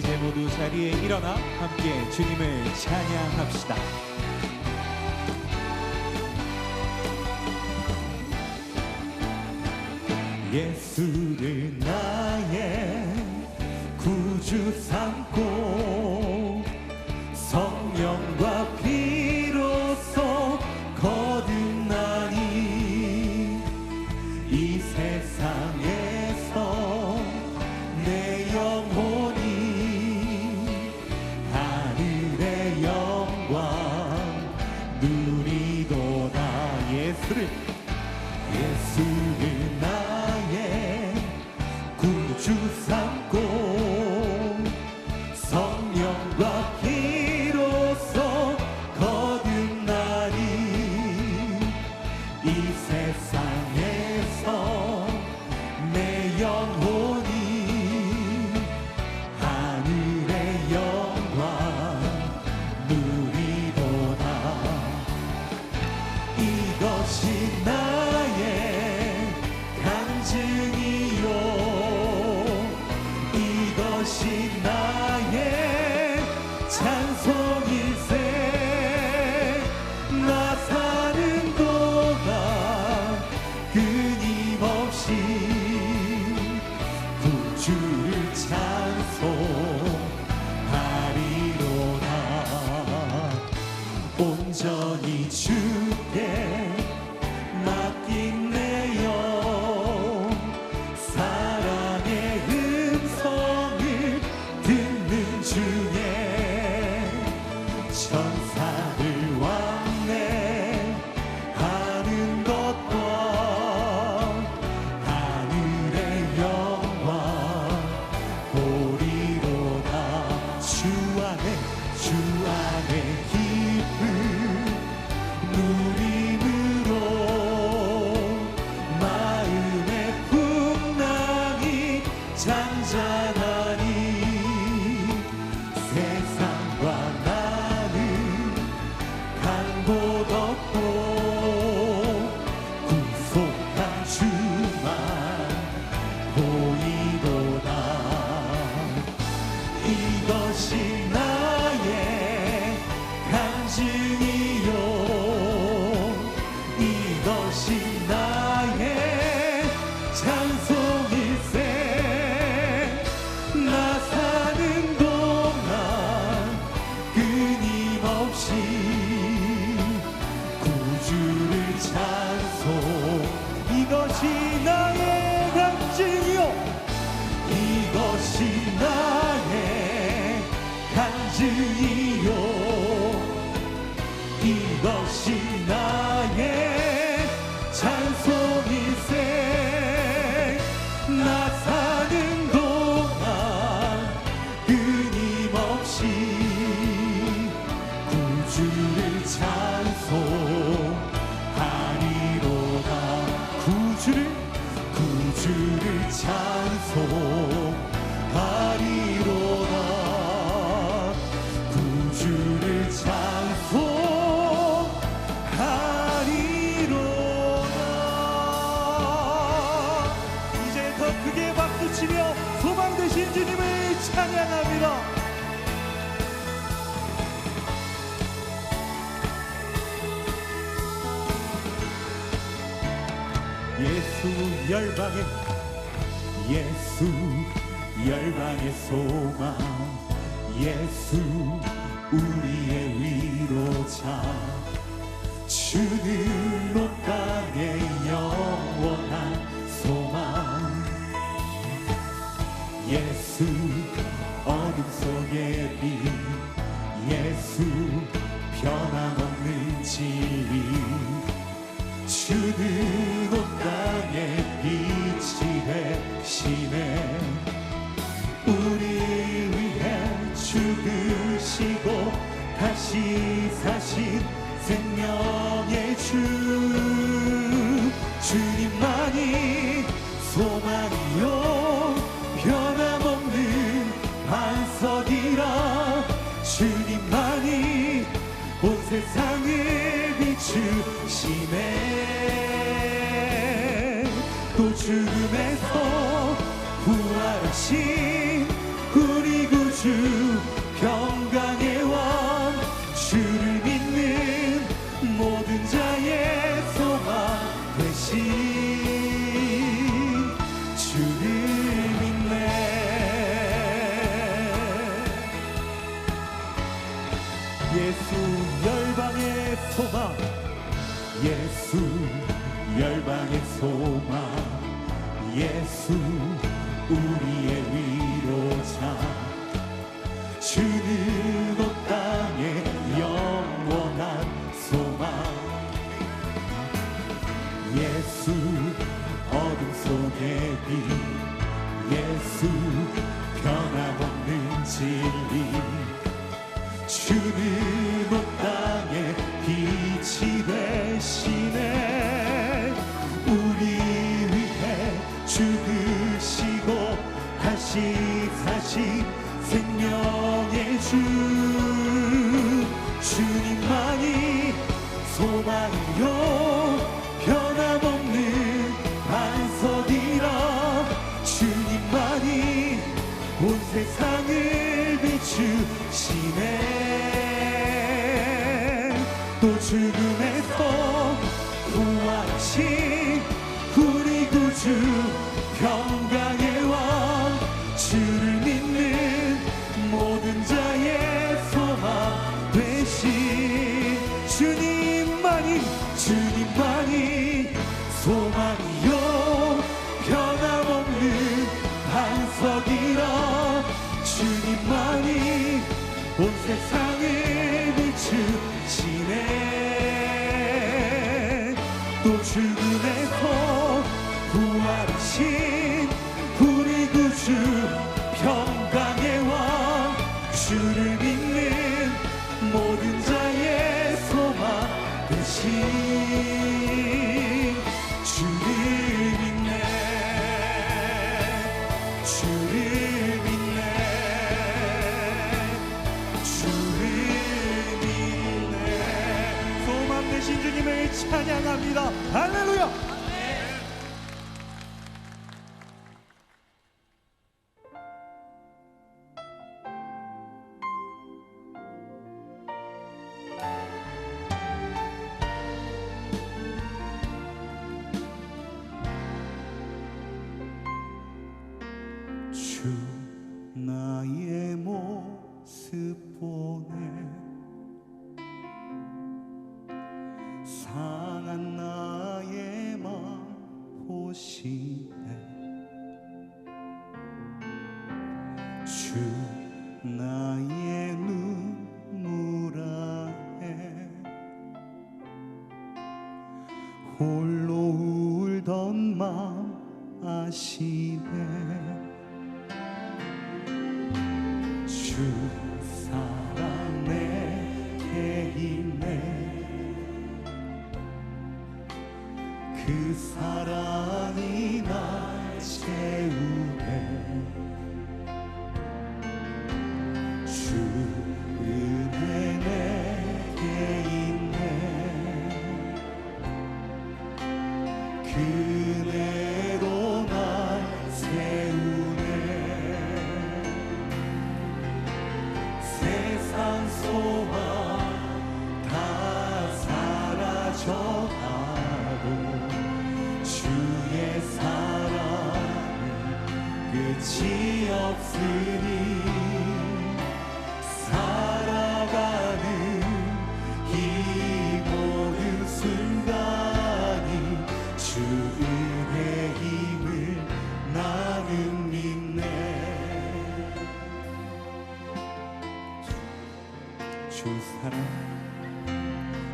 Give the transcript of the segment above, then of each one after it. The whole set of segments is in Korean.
이제 모두 자리에 일어나 함께 주님을 찬양합시다. 예수를 나의 구주 삼고 성령과 피로써 거듭나니 이 세상에서 내 영혼이 하늘의 영광 누리도다. 예수를 나의 구주 삼고 성령과 피로써 거듭나니 이 세상에서 내 영혼이 하늘의 영광 누리도다. 이것이 나의 간증이요 이것이 나의 찬송일세. 나 사는 동안 끊임없이 구주를 찬송하리로다. 온전히 주께 맡긴 내 영 사랑의 음성을 듣는 중에 천사를 왕래하는 것과 하늘의 영광 보리로다. 주 안에 기쁨 누림으로 마음의 풍랑이 잔잔하니 세상과 나는 간 곳 없고 구속한 주만 보이도다. 이것이 나의 간증이요 이것이 나의 찬송일세. 나 사는 동안 끊임없이 구주를 찬송. 이것이 나의 간증이요 이것이 나의 간증이요 이것이 나의 찬송일세. 나 사는 동안 끊임없이 구주를 찬송하리로다. 구주를 찬송하리로다. 구주를 찬송하리로다. 이제 더 크게 박수치며 소망 되신 주님을 찬양합니다. 예수 열방의 소망 예수 우리의 위로자. 주는 온 땅의 영원한 소망. 예수 어둠 속의 빛 예수 변함없는 진리. 주는 온 땅의 빛이 되시네. 우리 위해 죽으시고 다시 사신 생명의 주. 주님만이 소망이요 변함없는 반석이라. 주님만이 온 세상을 비추시네. 또 죽음에서 부활하신 우리 구주 구주 평강의 왕 주를 믿는 모든 자의 소망 되신 주를 믿네. 예수 열방의 소망, 예수 열방의 소망, 예수 우리의 위로자, 주는 온 땅의 영원한 소망. 예수 어둠 속의 빛, 예수 변함없는 진리, 주는 온 땅의 빛이 되시네. 우리 위해 죽으시고 다시 사신 생명의 주, 주님만이 소망이요 변함없는 반석이라. 주님만이 온 세상을 비추시네. 또 죽음에서 부활하신 우리 구주 평강의 왕, 주를 믿는 모든 자의 소망 되신 주님만이, 주님만이 소망이요 변함없는 반석이라. 주님만이 온 세상을 비추시네. 또 죽음에서 부활하신 우리 구주 평강의 왕, 주를 믿는 모든 자의 소망 되신 주를 믿네. 주를 믿네. 주를 믿네. 소망 되신 주님을 찬양합니다. 할렐루야. 주 나의 모습 보네, 상한 나의 맘 보시네. 주 나의 눈물 안에 홀로 울던 맘 아시네. 주 사랑 내게 있네. 그 사랑이 날 채우네. 주 은혜 내게 있네. 그 은혜로 날 세우네. 세상 소망 다 사라져가도 주의 사랑은 끝이 없으니. 살아가는 이 모든 순간이 주 은혜 힘을 나는 믿네.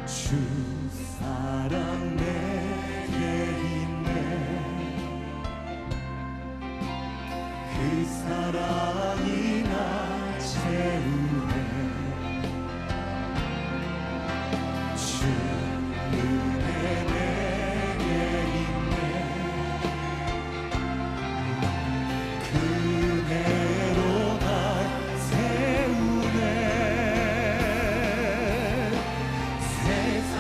주 사랑 내게 있네. 그 사랑이 나 채우네. 주 은혜 내게 있네. 그 은혜로 날 세우네. 세상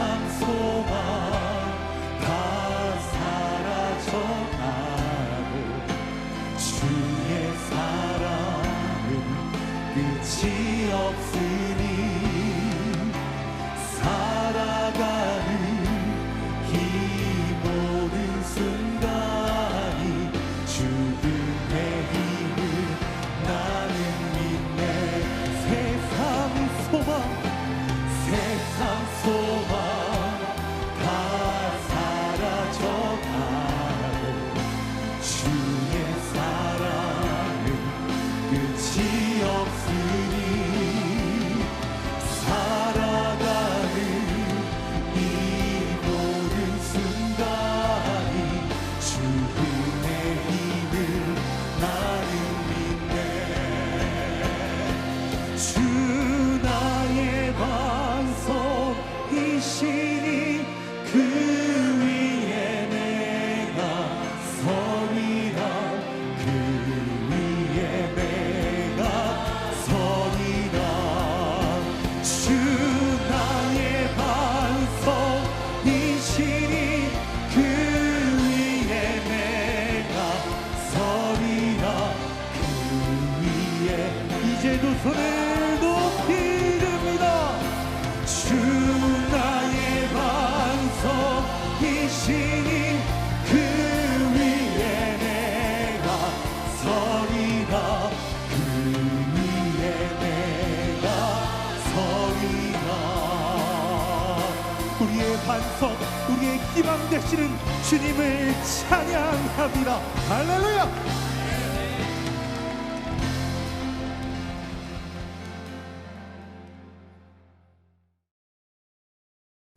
되시는 주님을 찬양합니다. 할렐루야.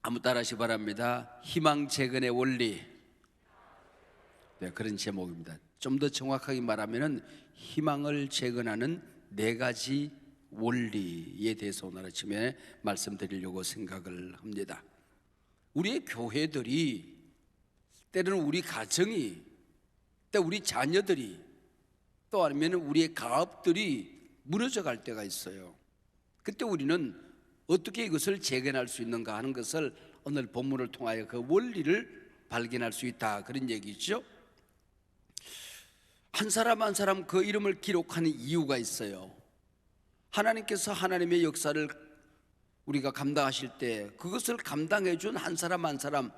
한번 따라하시기 바랍니다. 희망 재건의 원리. 네, 그런 제목입니다. 좀 더 정확하게 말하면 희망을 재건하는 4가지 원리에 대해서 오늘 아침에 말씀드리려고 생각을 합니다. 우리의 교회들이, 때로는 우리 가정이, 또 우리 자녀들이, 또 아니면 우리의 가업들이 무너져 갈 때가 있어요. 그때 우리는 어떻게 이것을 재건할 수 있는가 하는 것을 오늘 본문을 통하여 그 원리를 발견할 수 있다, 그런 얘기죠. 한 사람 한 사람 그 이름을 기록하는 이유가 있어요. 하나님께서 하나님의 역사를 우리가 감당하실 때 그것을 감당해 준 한 사람 한 사람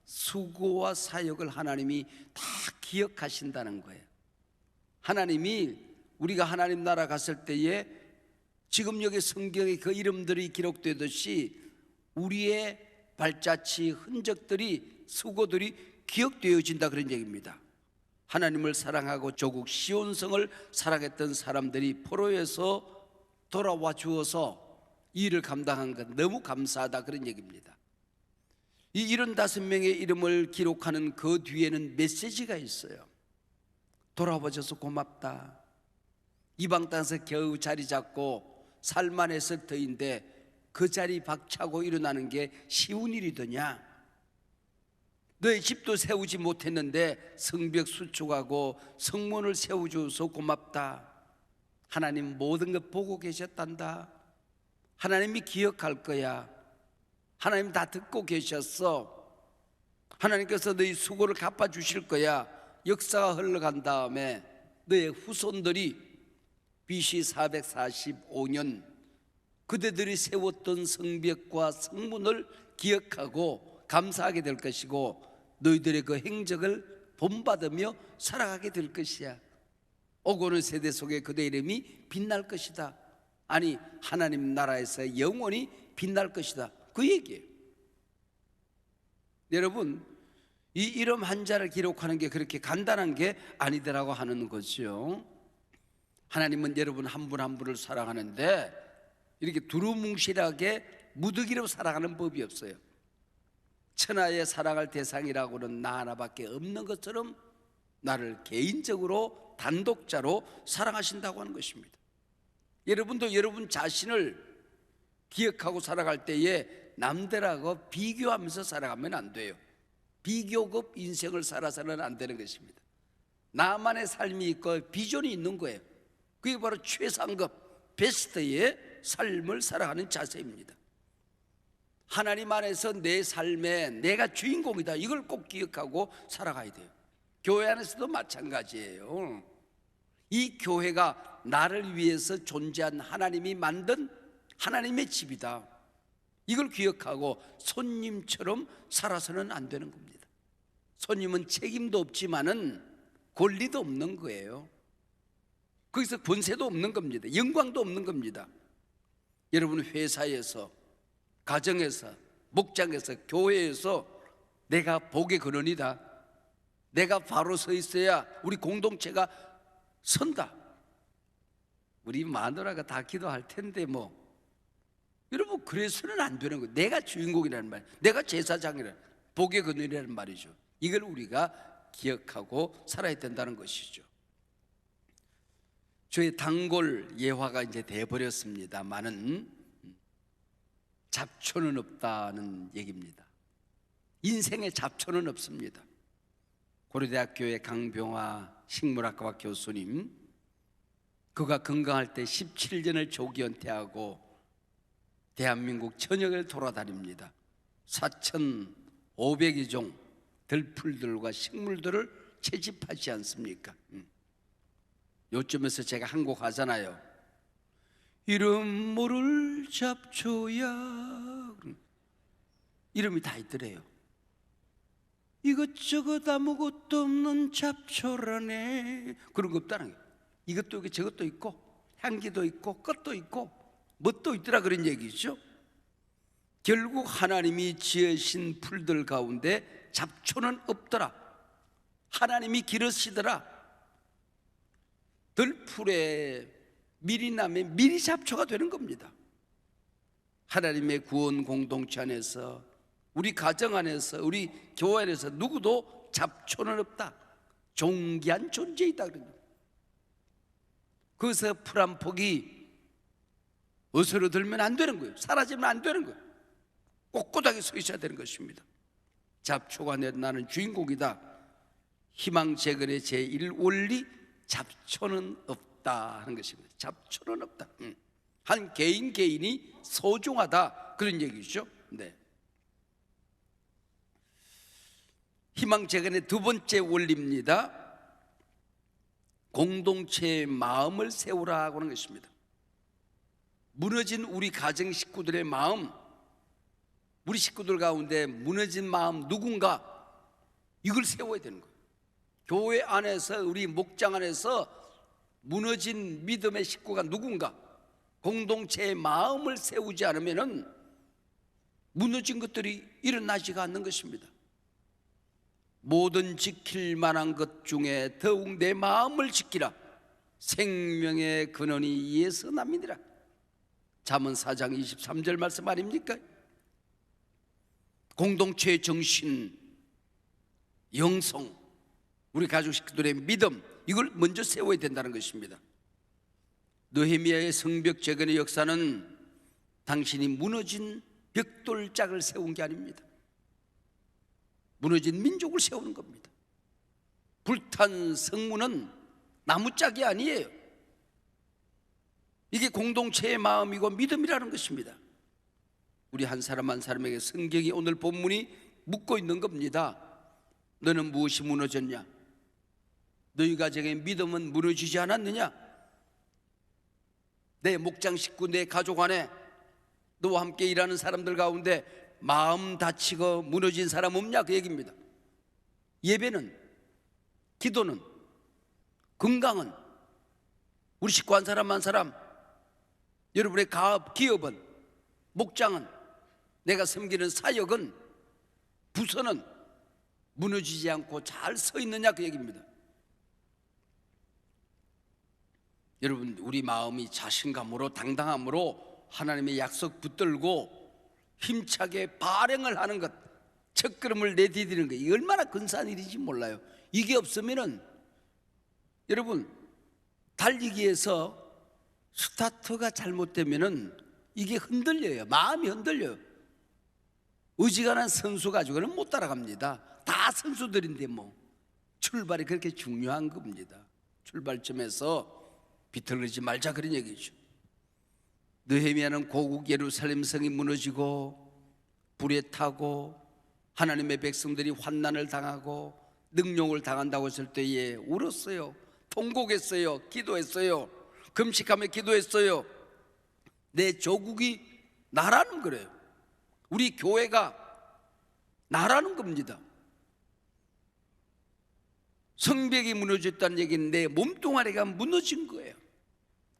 수고와 사역을 하나님이 다 기억하신다는 거예요. 하나님이 우리가 하나님 나라 갔을 때에 지금 여기 성경에 그 이름들이 기록되듯이 우리의 발자취, 흔적들이, 수고들이 기억되어진다, 그런 얘기입니다. 하나님을 사랑하고 조국 시온성을 사랑했던 사람들이 포로에서 돌아와 주어서 이 일을 감당한 것 너무 감사하다, 그런 얘기입니다. 이 75명의 이름을 기록하는 그 뒤에는 메시지가 있어요. 돌아와줘서 고맙다. 이방 땅에서 겨우 자리 잡고 살만했을 터인데 그 자리 박차고 일어나는 게 쉬운 일이더냐? 너의 집도 세우지 못했는데 성벽 수축하고 성문을 세워줘서 고맙다. 하나님 모든 것 보고 계셨단다. 하나님이 기억할 거야. 하나님 다 듣고 계셨어. 하나님께서 너희 수고를 갚아주실 거야. 역사가 흘러간 다음에 너의 후손들이 BC 445년 그대들이 세웠던 성벽과 성문을 기억하고 감사하게 될 것이고 너희들의 그 행적을 본받으며 살아가게 될 것이야. 오고는 세대 속에 그대 이름이 빛날 것이다. 아니, 하나님 나라에서 영원히 빛날 것이다, 그 얘기예요. 여러분, 이 이름 한자를 기록하는 게 그렇게 간단한 게 아니더라고 하는 거죠. 하나님은 여러분 한 분 한 분을 사랑하는데 이렇게 두루뭉실하게 무더기로 사랑하는 법이 없어요. 천하에 사랑할 대상이라고는 나 하나밖에 없는 것처럼 나를 개인적으로 단독자로 사랑하신다고 하는 것입니다. 여러분도 여러분 자신을 기억하고 살아갈 때에 남들하고 비교하면서 살아가면 안 돼요. 비교급 인생을 살아서는 안 되는 것입니다. 나만의 삶이 있고 비전이 있는 거예요. 그게 바로 최상급 베스트의 삶을 살아가는 자세입니다. 하나님 안에서 내 삶에 내가 주인공이다, 이걸 꼭 기억하고 살아가야 돼요. 교회 안에서도 마찬가지예요. 이 교회가 나를 위해서 존재한 하나님이 만든 하나님의 집이다, 이걸 기억하고 손님처럼 살아서는 안 되는 겁니다. 손님은 책임도 없지만은 권리도 없는 거예요. 거기서 권세도 없는 겁니다. 영광도 없는 겁니다. 여러분 회사에서, 가정에서, 목장에서, 교회에서 내가 복의 근원이다, 내가 바로 서 있어야 우리 공동체가 선다. 우리 마누라가 다 기도할 텐데 뭐. 여러분 그래서는 안 되는 거예요. 내가 주인공이라는 말, 내가 제사장이라는, 복의 근원이라는 말이죠. 이걸 우리가 기억하고 살아야 된다는 것이죠. 저의 단골 예화가 이제 돼버렸습니다만은 잡초는 없다는 얘기입니다. 인생에 잡초는 없습니다. 고려대학교의 강병화 식물학과 교수님, 그가 건강할 때 17년을 조기 은퇴하고 대한민국 전역을 돌아다닙니다. 4,500여 종 들풀들과 식물들을 채집하지 않습니까? 요쯤에서 제가 한 곡 하잖아요. 이름 모를 잡초야, 이름이 다 있더래요. 이것저것 아무것도 없는 잡초라네. 그런 거 없다는 거예요. 이것도 있고 저것도 있고 향기도 있고 끝도 있고 뭣도 있더라, 그런 얘기죠. 결국 하나님이 지으신 풀들 가운데 잡초는 없더라. 하나님이 기르시더라. 들풀에 밀이 나면 밀이 잡초가 되는 겁니다. 하나님의 구원 공동체 안에서, 우리 가정 안에서, 우리 교회 안에서 누구도 잡초는 없다. 존귀한 존재이다 그런 거예요. 그래서 풀 한 폭이 어스러들면 안 되는 거예요. 사라지면 안 되는 거예요. 꼿꼿하게 서 있어야 되는 것입니다. 잡초가 나는 주인공이다. 희망 재건의 제1원리, 잡초는 없다 하는 것입니다. 잡초는 없다. 한 개인이 소중하다 그런 얘기죠. 네. 희망 재건의 두 번째 원리입니다. 공동체의 마음을 세우라 하는 것입니다. 무너진 우리 가정 식구들의 마음, 우리 식구들 가운데 무너진 마음 누군가, 이걸 세워야 되는 거예요. 교회 안에서, 우리 목장 안에서 무너진 믿음의 식구가 누군가, 공동체의 마음을 세우지 않으면 무너진 것들이 일어나지가 않는 것입니다. 모든 지킬 만한 것 중에 더욱 내 마음을 지키라. 생명의 근원이 이에서 납니다라. 잠언 4장 23절 말씀 아닙니까? 공동체의 정신, 영성, 우리 가족 식구들의 믿음, 이걸 먼저 세워야 된다는 것입니다. 느헤미야의 성벽 재건의 역사는 당신이 무너진 벽돌짝을 세운 게 아닙니다. 무너진 민족을 세우는 겁니다. 불탄 성문은 나무짝이 아니에요. 이게 공동체의 마음이고 믿음이라는 것입니다. 우리 한 사람 한 사람에게 성경이, 오늘 본문이 묻고 있는 겁니다. 너는 무엇이 무너졌냐? 너희 가정의 믿음은 무너지지 않았느냐? 내 목장 식구, 내 가족 안에 너와 함께 일하는 사람들 가운데 마음 다치고 무너진 사람 없냐? 그 얘기입니다. 예배는, 기도는, 건강은, 우리 식구 한 사람 한 사람, 여러분의 기업은, 목장은, 내가 섬기는 사역은, 부서는 무너지지 않고 잘 서 있느냐? 그 얘기입니다. 여러분, 우리 마음이 자신감으로, 당당함으로 하나님의 약속 붙들고 힘차게 발행을 하는 것, 첫걸음을 내디디는 것, 이 얼마나 근사한 일인지 몰라요. 이게 없으면은 여러분, 달리기에서 스타트가 잘못되면은 이게 흔들려요. 마음이 흔들려요. 어지간한 선수 가지고는 못 따라갑니다. 다 선수들인데 뭐 출발이 그렇게 중요한 겁니다. 출발점에서 비틀리지 말자 그런 얘기죠. 느헤미야는 고국 예루살렘 성이 무너지고 불에 타고 하나님의 백성들이 환난을 당하고 능욕을 당한다고 했을 때에 울었어요. 통곡했어요. 기도했어요. 금식하며 기도했어요. 내 조국이 나라는 거래요. 우리 교회가 나라는 겁니다. 성벽이 무너졌다는 얘기는 내 몸뚱아리가 무너진 거예요.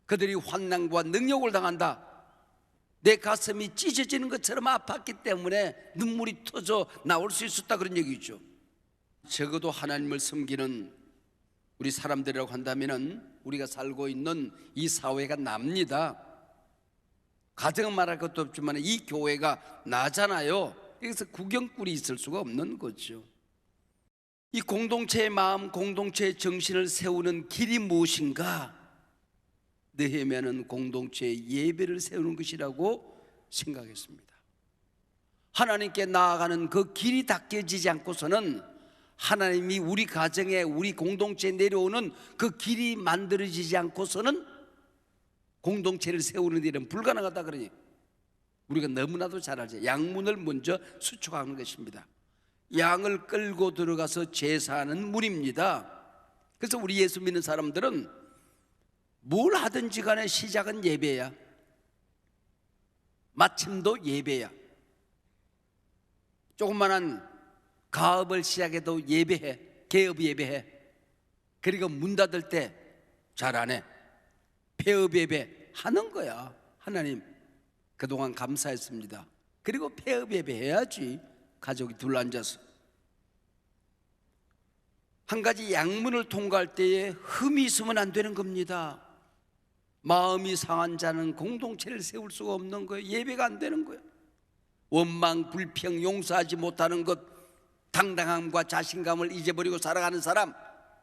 그들이 환난과 능욕을 당한다. 내 가슴이 찢어지는 것처럼 아팠기 때문에 눈물이 터져 나올 수 있었다 그런 얘기죠. 적어도 하나님을 섬기는 우리 사람들이라고 한다면 우리가 살고 있는 이 사회가 납니다. 가정은 말할 것도 없지만 이 교회가 나잖아요. 여기서 구경꾼이 있을 수가 없는 거죠. 이 공동체의 마음, 공동체의 정신을 세우는 길이 무엇인가? 느헤미야는 공동체의 예배를 세우는 것이라고 생각했습니다. 하나님께 나아가는 그 길이 닦여지지 않고서는, 하나님이 우리 가정에, 우리 공동체에 내려오는 그 길이 만들어지지 않고서는 공동체를 세우는 일은 불가능하다 그러니 우리가 너무나도 잘 알죠. 양문을 먼저 수축하는 것입니다. 양을 끌고 들어가서 제사하는 문입니다. 그래서 우리 예수 믿는 사람들은 뭘 하든지 간에 시작은 예배야. 마침도 예배야. 조그만한 가업을 시작해도 예배해. 개업 예배해. 그리고 문 닫을 때 잘 안 해. 폐업 예배 하는 거야. 하나님 그동안 감사했습니다. 그리고 폐업 예배 해야지. 가족이 둘러앉아서 한 가지 양문을 통과할 때에 흠이 있으면 안 되는 겁니다. 마음이 상한 자는 공동체를 세울 수가 없는 거예요. 예배가 안 되는 거예요. 원망, 불평, 용서하지 못하는 것, 당당함과 자신감을 잊어버리고 살아가는 사람,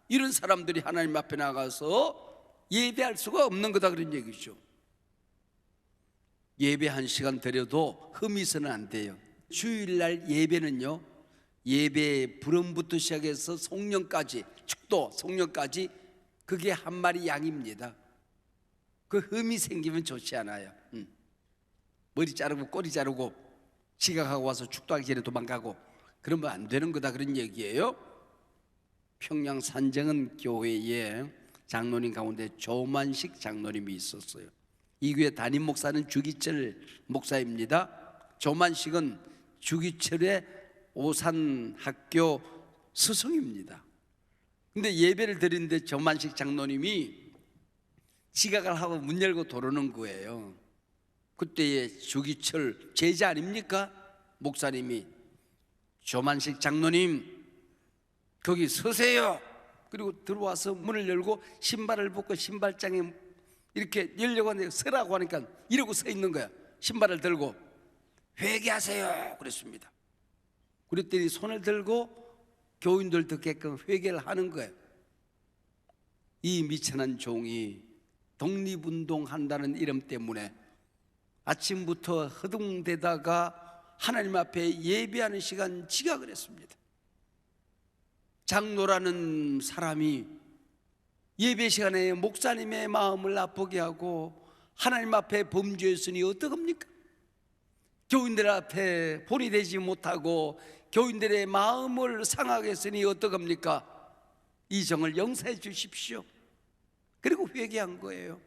이런 사람들이 하나님 앞에 나가서 예배할 수가 없는 거다, 그런 얘기죠. 예배 1시간 드려도 흠이 있어는 안 돼요. 주일날 예배는요, 예배 부름부터 시작해서 송년까지, 축도 송년까지, 그게 한 마리 양입니다. 그 흠이 생기면 좋지 않아요. 머리 자르고 꼬리 자르고 지각하고 와서 축도하기 전에 도망가고 그러면 안 되는 거다, 그런 얘기예요. 평양 산정은 교회에 장로님 가운데 조만식 장로님이 있었어요. 이 교회 담임 목사는 주기철 목사입니다. 조만식은 주기철의 오산학교 스승입니다. 근데 예배를 드리는데 조만식 장로님이 지각을 하고 문 열고 들어오는 거예요. 그때의 주기철 제자 아닙니까? 목사님이 조만식 장로님 거기 서세요. 그리고 들어와서 문을 열고 신발을 벗고 신발장에 이렇게 열려고 하는데 서라고 하니까 이러고 서 있는 거야. 신발을 들고 회개하세요 그랬습니다. 그랬더니 손을 들고 교인들 듣게끔 회개를 하는 거예요. 이 미천한 종이 독립운동한다는 이름 때문에 아침부터 허둥대다가 하나님 앞에 예배하는 시간 지각을 했습니다. 장로라는 사람이 예배 시간에 목사님의 마음을 아프게 하고 하나님 앞에 범죄했으니 어떡합니까? 교인들 앞에 본이 되지 못하고 교인들의 마음을 상하게 했으니 어떡합니까? 이 정을 용서해 주십시오. 그리고 회개한 거예요.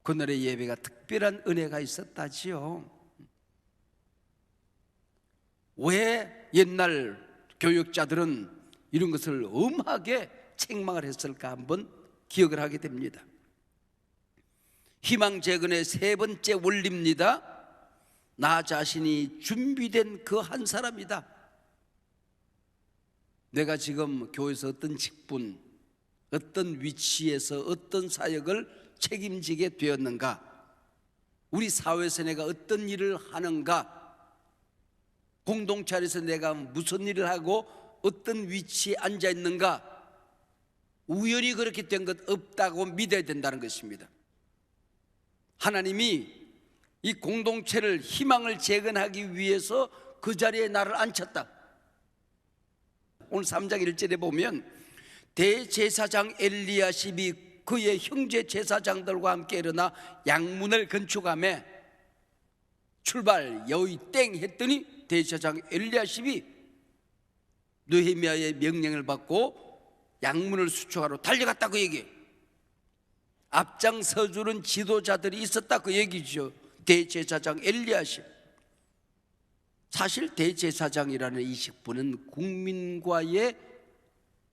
그날의 예배가 특별한 은혜가 있었다지요. 왜 옛날 교육자들은 이런 것을 엄하게 책망을 했을까 한번 기억을 하게 됩니다. 희망 재건의 세 번째 원리입니다. 나 자신이 준비된 그 한 사람이다. 내가 지금 교회에서 어떤 직분, 어떤 위치에서 어떤 사역을 책임지게 되었는가, 우리 사회에서 내가 어떤 일을 하는가, 공동체 안에서 내가 무슨 일을 하고 어떤 위치에 앉아 있는가, 우연히 그렇게 된 것 없다고 믿어야 된다는 것입니다. 하나님이 이 공동체를 희망을 재건하기 위해서 그 자리에 나를 앉혔다. 오늘 3장 1절에 보면 대제사장 엘리야십이 그의 형제 제사장들과 함께 일어나 양문을 건축하며 출발 여의 땡 했더니 대제사장 엘리야십이 느헤미야의 명령을 받고 양문을 수축하러 달려갔다, 그 얘기예요. 앞장서주는 지도자들이 있었다, 그 얘기죠. 대제사장 엘리야십. 사실 대제사장이라는 이 직분은 국민과의,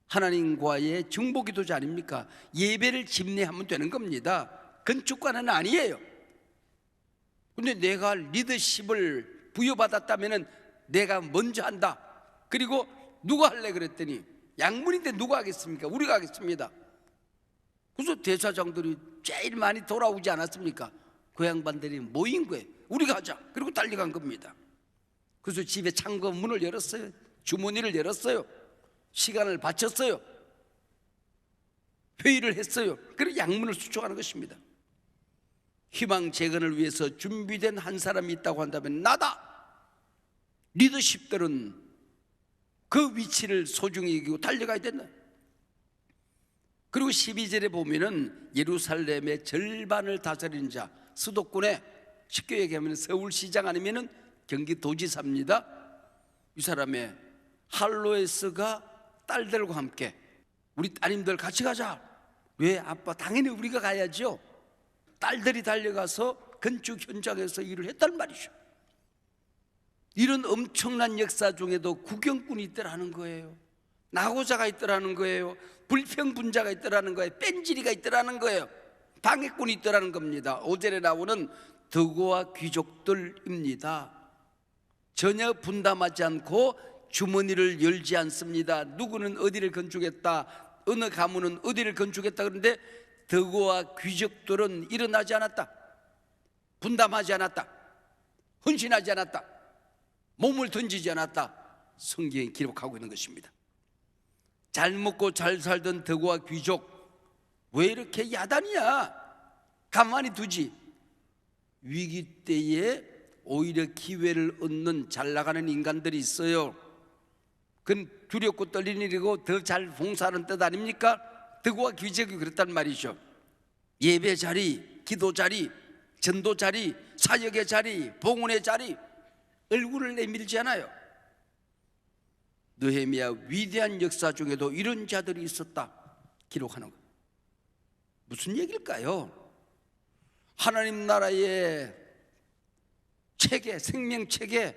하나님과의 중보기도자 아닙니까? 예배를 집례하면 되는 겁니다. 건축가는 아니에요. 근데 내가 리더십을 부여받았다면 내가 먼저 한다. 그리고 누가 할래 그랬더니 양문인데 누가 하겠습니까? 우리가 하겠습니다. 그래서 대사장들이 제일 많이 돌아오지 않았습니까? 그 양반들이 모인 거예요. 우리가 하자. 그리고 달려간 겁니다. 그래서 집에 창고 문을 열었어요. 주머니를 열었어요. 시간을 바쳤어요. 회의를 했어요. 그리고 양문을 수축하는 것입니다. 희망 재건을 위해서 준비된 한 사람이 있다고 한다면 나다. 리더십들은 그 위치를 소중히 여기고 달려가야 된다. 그리고 12절에 보면은 예루살렘의 절반을 다스리는 자, 수도권에 쉽게 얘기하면 서울시장 아니면은 경기도지사입니다. 이 사람의 할로에스가 딸들과 함께 우리 따님들 같이 가자. 왜? 아빠 당연히 우리가 가야죠. 딸들이 달려가서 건축 현장에서 일을 했단 말이죠. 이런 엄청난 역사 중에도 구경꾼이 있더라는 거예요. 낙오자가 있더라는 거예요. 불평분자가 있더라는 거예요. 뺀질이가 있더라는 거예요. 방해꾼이 있더라는 겁니다. 5절에 나오는 덕호와 귀족들입니다. 전혀 분담하지 않고 주머니를 열지 않습니다. 누구는 어디를 건축했다, 어느 가문은 어디를 건축했다. 그런데 덕호와 귀족들은 일어나지 않았다, 분담하지 않았다, 헌신하지 않았다, 몸을 던지지 않았다. 성경에 기록하고 있는 것입니다. 잘 먹고 잘 살던 덕호와 귀족 왜 이렇게 야단이야? 가만히 두지. 위기 때에 오히려 기회를 얻는 잘 나가는 인간들이 있어요. 그건 두렵고 떨리는 일이고 더 잘 봉사하는 뜻 아닙니까? 덕호와 귀족이 그랬단 말이죠. 예배 자리, 기도 자리, 전도 자리, 사역의 자리, 봉헌의 자리, 얼굴을 내밀지 않아요. 느헤미야 위대한 역사 중에도 이런 자들이 있었다 기록하는 거예요. 무슨 얘기일까요? 하나님 나라의 체계, 생명체계,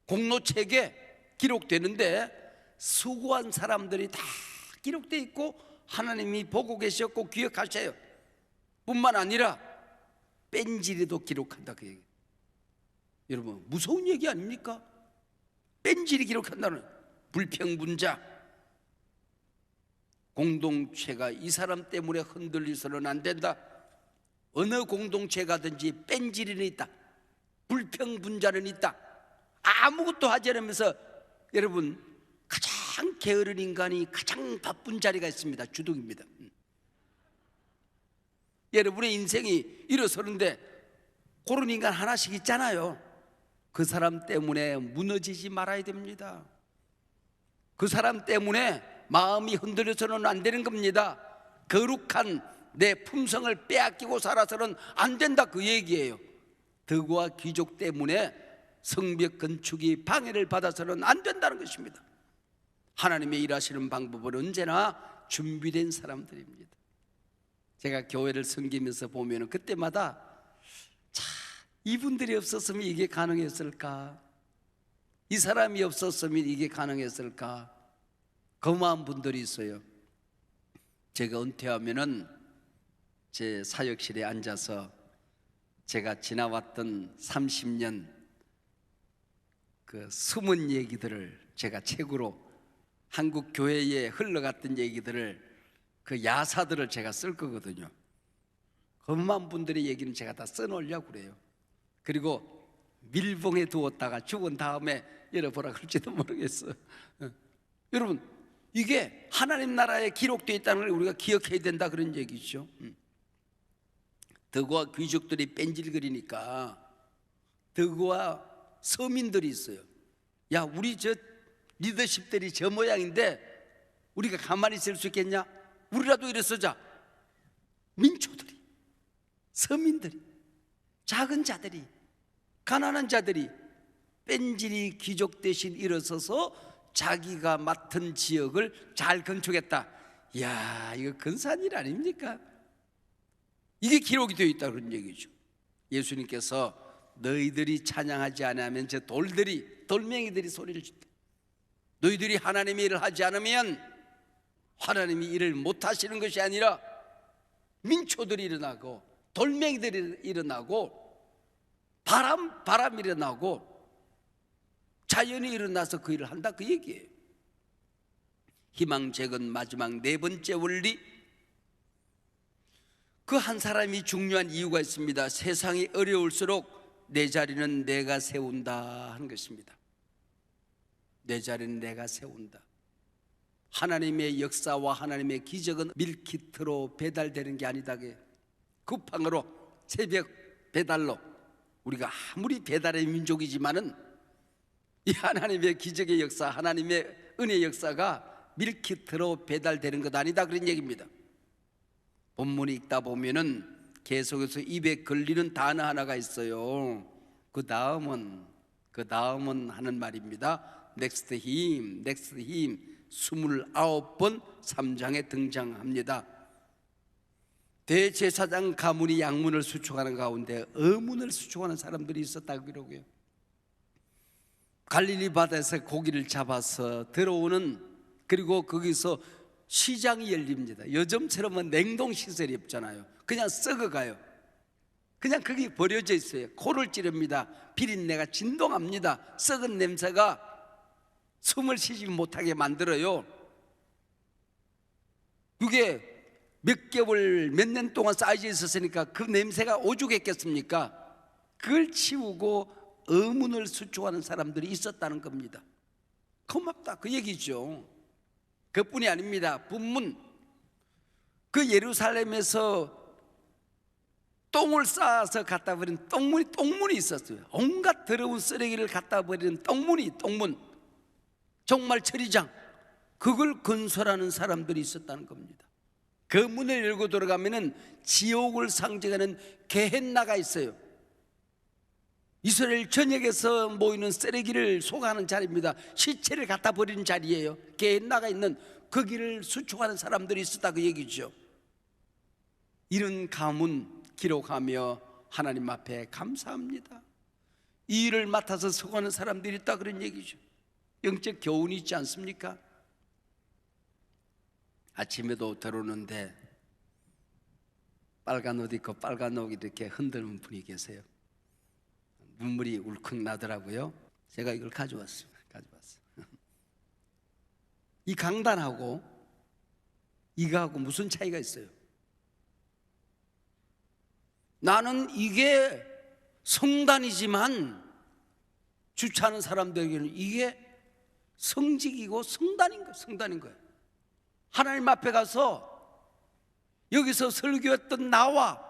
공로체계 기록되는데 수고한 사람들이 다 기록되어 있고 하나님이 보고 계셨고 기억하셔요. 뿐만 아니라 뺀질이도 기록한다 그 얘기. 여러분 무서운 얘기 아닙니까? 뺀질이 기록한다는 불평분자, 공동체가 이 사람 때문에 흔들리서는 안 된다. 어느 공동체가든지 뺀질이는 있다, 불평분자는 있다. 아무것도 하지 않으면서 여러분 가장 게으른 인간이 가장 바쁜 자리가 있습니다. 주둥입니다. 여러분의 인생이 일어서는데 그런 인간 하나씩 있잖아요. 그 사람 때문에 무너지지 말아야 됩니다. 그 사람 때문에 마음이 흔들려서는 안 되는 겁니다. 거룩한 내 품성을 빼앗기고 살아서는 안 된다 그 얘기예요. 덕호와 귀족 때문에 성벽 건축이 방해를 받아서는 안 된다는 것입니다. 하나님의 일하시는 방법은 언제나 준비된 사람들입니다. 제가 교회를 섬기면서 보면 그때마다 자, 이분들이 없었으면 이게 가능했을까? 이 사람이 없었으면 이게 가능했을까? 고마운 분들이 있어요. 제가 은퇴하면은 제 사역실에 앉아서 제가 지나왔던 30년 그 숨은 얘기들을 제가 책으로 한국 교회에 흘러갔던 얘기들을 그 야사들을 제가 쓸 거거든요. 고마운 분들의 얘기는 제가 다 써놓으려고 그래요. 그리고 밀봉에 두었다가 죽은 다음에 열어보라 그럴지도 모르겠어요. 여러분 이게 하나님 나라에 기록되어 있다는 걸 우리가 기억해야 된다 그런 얘기죠. 덕호와 귀족들이 뺀질거리니까 덕호와 서민들이 있어요. 야 우리 저 리더십들이 저 모양인데 우리가 가만히 있을 수 있겠냐? 우리라도 일어서자. 민초들이, 서민들이, 작은 자들이, 가난한 자들이 뺀질이 귀족 대신 일어서서 자기가 맡은 지역을 잘 건축했다. 이야 이거 근사한 일 아닙니까? 이게 기록이 되어 있다 그런 얘기죠. 예수님께서 너희들이 찬양하지 않으면 저 돌멩이들이 소리를 친다. 너희들이 하나님의 일을 하지 않으면 하나님이 일을 못하시는 것이 아니라 민초들이 일어나고 돌멩이들이 일어나고 바람이 일어나고 자연이 일어나서 그 일을 한다 그 얘기예요. 희망재건 마지막 네 번째 원리, 그 한 사람이 중요한 이유가 있습니다. 세상이 어려울수록 내 자리는 내가 세운다 하는 것입니다. 내 자리는 내가 세운다. 하나님의 역사와 하나님의 기적은 밀키트로 배달되는 게 아니다. 쿠팡으로 새벽 배달로 우리가 아무리 배달의 민족이지만은 이 하나님의 기적의 역사, 하나님의 은혜의 역사가 밀키트로 배달되는 것 아니다 그런 얘기입니다. 본문이 읽다 보면은 계속해서 입에 걸리는 단어 하나가 있어요. 그 다음은 하는 말입니다. Next him 29번 3장에 등장합니다. 대제사장 가문이 양문을 수축하는 가운데 어문을 수축하는 사람들이 있었다고 그러고요. 갈릴리 바다에서 고기를 잡아서 들어오는, 그리고 거기서 시장이 열립니다. 요즘처럼은 냉동시설이 없잖아요. 그냥 썩어가요. 그냥 거기 버려져 있어요. 코를 찌릅니다. 비린내가 진동합니다. 썩은 냄새가 숨을 쉬지 못하게 만들어요. 그게 몇 개월, 몇 년 동안 쌓여져 있었으니까 그 냄새가 오죽했겠습니까? 그걸 치우고 의문을 수축하는 사람들이 있었다는 겁니다. 고맙다 그 얘기죠. 그뿐이 아닙니다. 분문, 그 예루살렘에서 똥을 쌓아서 갖다 버린 똥문이 있었어요. 온갖 더러운 쓰레기를 갖다 버리는 똥문, 정말 처리장, 그걸 건설하는 사람들이 있었다는 겁니다. 그 문을 열고 들어가면은 지옥을 상징하는 게헨나가 있어요. 이스라엘 전역에서 모이는 쓰레기를 소각하는 자리입니다. 시체를 갖다 버리는 자리예요. 게헨나가 있는 거기를 수축하는 사람들이 있었다 그 얘기죠. 이런 가문 기록하며 하나님 앞에 감사합니다. 이 일을 맡아서 수고하는 사람들이 있다 그런 얘기죠. 영적 교훈이 있지 않습니까? 아침에도 들어오는데 빨간 옷 입고 빨간 옷 이렇게 흔드는 분이 계세요. 눈물이 울컥 나더라고요. 제가 이걸 가져왔습니다. 이 강단하고 이거하고 무슨 차이가 있어요? 나는 이게 성단이지만 주차하는 사람들에게는 이게 성직이고 성단인 거예요. 하나님 앞에 가서 여기서 설교했던 나와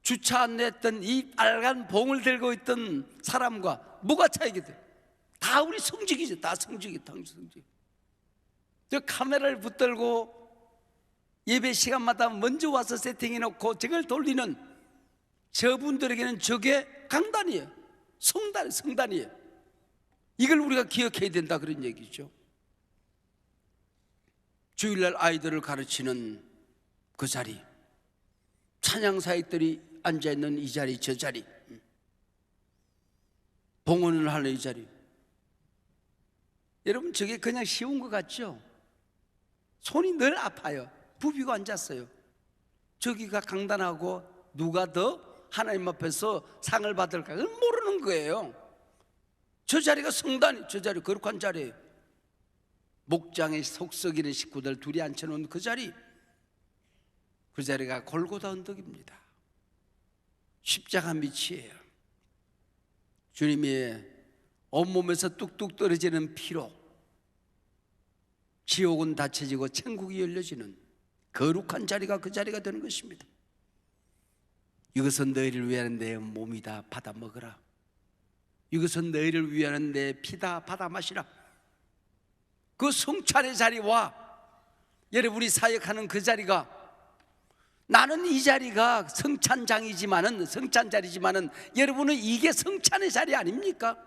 주차 안내했던 이 빨간 봉을 들고 있던 사람과 뭐가 차이게 돼? 다 우리 성직이죠. 다 성직. 저 카메라를 붙들고 예배 시간마다 먼저 와서 세팅해놓고 저걸 돌리는 저분들에게는 저게 강단이에요. 성단이에요. 이걸 우리가 기억해야 된다 그런 얘기죠. 주일날 아이들을 가르치는 그 자리, 찬양사역들이 앉아있는 이 자리, 저 자리, 봉헌을 하는 이 자리, 여러분 저게 그냥 쉬운 것 같죠? 손이 늘 아파요. 부비고 앉았어요. 저기가 강단하고 누가 더 하나님 앞에서 상을 받을까 그건 모르는 거예요. 저 자리가 성단이, 저 자리 거룩한 자리예요. 목장에 속 썩이는 식구들 둘이 앉혀놓은 그 자리가 골고다 언덕입니다. 십자가 밑이에요. 주님의 온몸에서 뚝뚝 떨어지는 피로 지옥은 닫혀지고 천국이 열려지는 거룩한 자리가 그 자리가 되는 것입니다. 이것은 너희를 위하는 내 몸이다, 받아 먹으라. 이것은 너희를 위하는 내 피다, 받아 마시라. 그 성찬의 자리와 여러분이 사역하는 그 자리가, 나는 이 자리가 성찬자리지만은 여러분은 이게 성찬의 자리 아닙니까?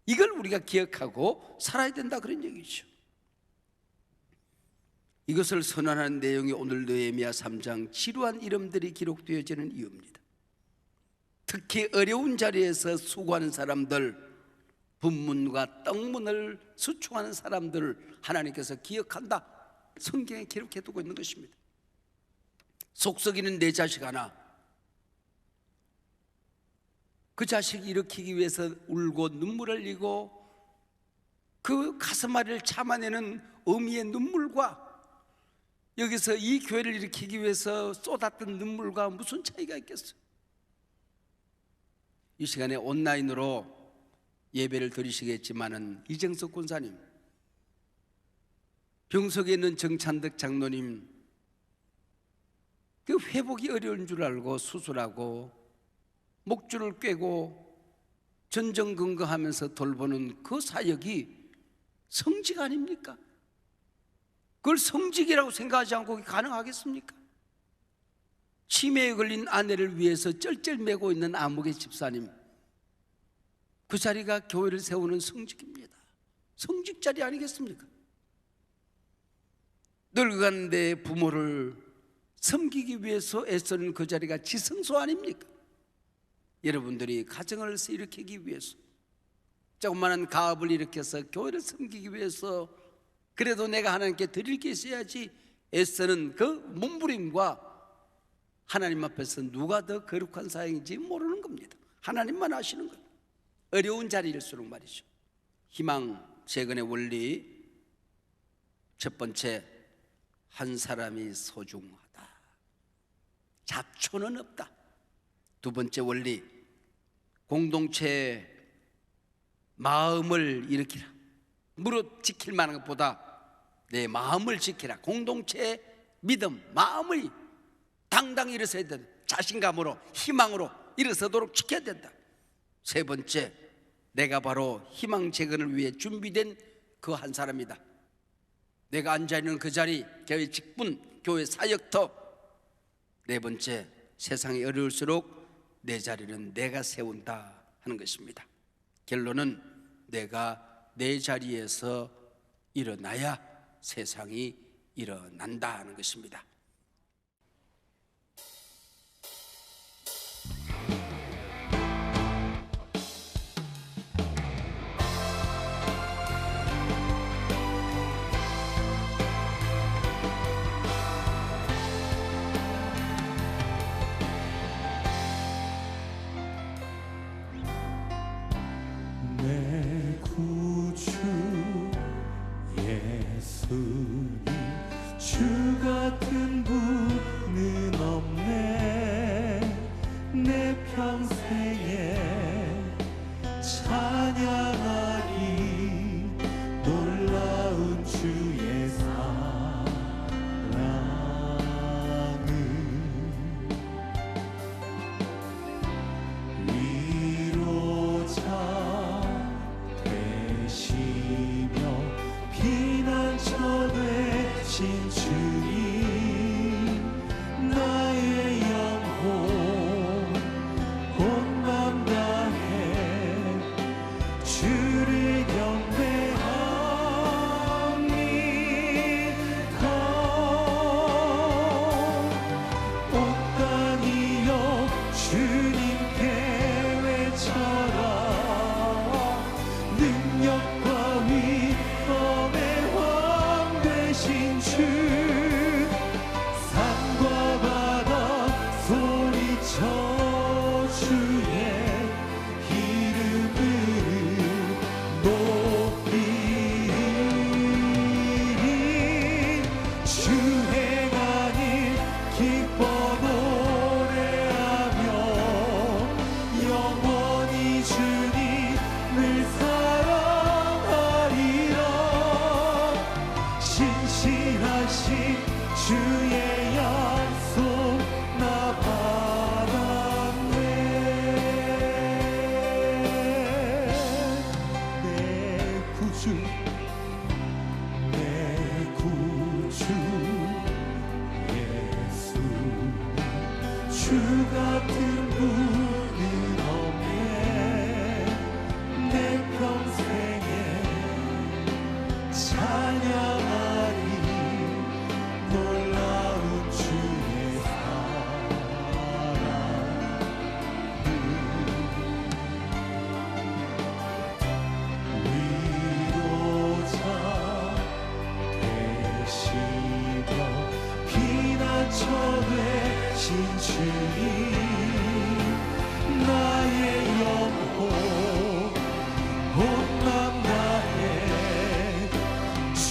이걸 우리가 기억하고 살아야 된다 그런 얘기죠. 이것을 선언하는 내용이 오늘 느헤미야 3장 지루한 이름들이 기록되어지는 이유입니다. 특히 어려운 자리에서 수고하는 사람들, 분문과 떡문을 수축하는 사람들을 하나님께서 기억한다, 성경에 기록해두고 있는 것입니다. 속썩이는 내 자식 하나, 그 자식 일으키기 위해서 울고 눈물을 흘리고 그 가슴앓이를 참아내는 어미의 눈물과 여기서 이 교회를 일으키기 위해서 쏟았던 눈물과 무슨 차이가 있겠어요? 이 시간에 온라인으로 예배를 드리시겠지만은 이정석 권사님, 병석에 있는 정찬덕 장로님, 그 회복이 어려운 줄 알고 수술하고 목줄을 꿰고 전전긍긍하면서 돌보는 그 사역이 성직 아닙니까? 그걸 성직이라고 생각하지 않고 가능하겠습니까? 치매에 걸린 아내를 위해서 쩔쩔매고 있는 아무개 집사님, 그 자리가 교회를 세우는 성직입니다. 성직 자리 아니겠습니까? 늙어가는 내 부모를 섬기기 위해서 애쓰는 그 자리가 지성소 아닙니까? 여러분들이 가정을 일으키기 위해서, 조그마한 가업을 일으켜서 교회를 섬기기 위해서, 그래도 내가 하나님께 드릴 게 있어야지 애쓰는 그 몸부림과 하나님 앞에서 누가 더 거룩한 사역인지 모르는 겁니다. 하나님만 아시는 거예요. 어려운 자리일수록 말이죠. 희망 재건의 원리 첫 번째, 한 사람이 소중하다. 잡초는 없다. 두 번째 원리, 공동체의 마음을 일으키라. 무릇 지킬 만한 것보다 내 마음을 지키라. 공동체의 믿음, 마음을 당당히 일어서야 된다. 자신감으로, 희망으로 일어서도록 지켜야 된다. 세 번째, 내가 바로 희망 재건을 위해 준비된 그 한 사람이다. 내가 앉아있는 그 자리, 교회 직분, 교회 사역터. 네 번째, 세상이 어려울수록 내 자리는 내가 세운다 하는 것입니다. 결론은 내가 내 자리에서 일어나야 세상이 일어난다 하는 것입니다. 내 구주 예수님, 주 같은 분은 없네. 내 평생에 찬양하리 놀라운 주의 사랑을. 위로자 되시며 피난처 되신 주님, 나의 영혼 온 맘 다해 주를 경배합니다. 온 땅이여 주님께 외쳐라. 능력과 위엄의 왕 되신 주, 산과 바다 소리쳐 주의 이름을 높이리. 주 행하니 기뻐 노래하며 영원히 주님을 사랑하리라. 신실하신 주의 약속 나 받았네. 내 구주, 내 구주 예수, 주 같은 분은 없네. 내 평생에 찬양하리 놀라운 주의 사랑을. 위로자 되시며 피난처 되신 주님, 나의 영혼 온 맘 다해 주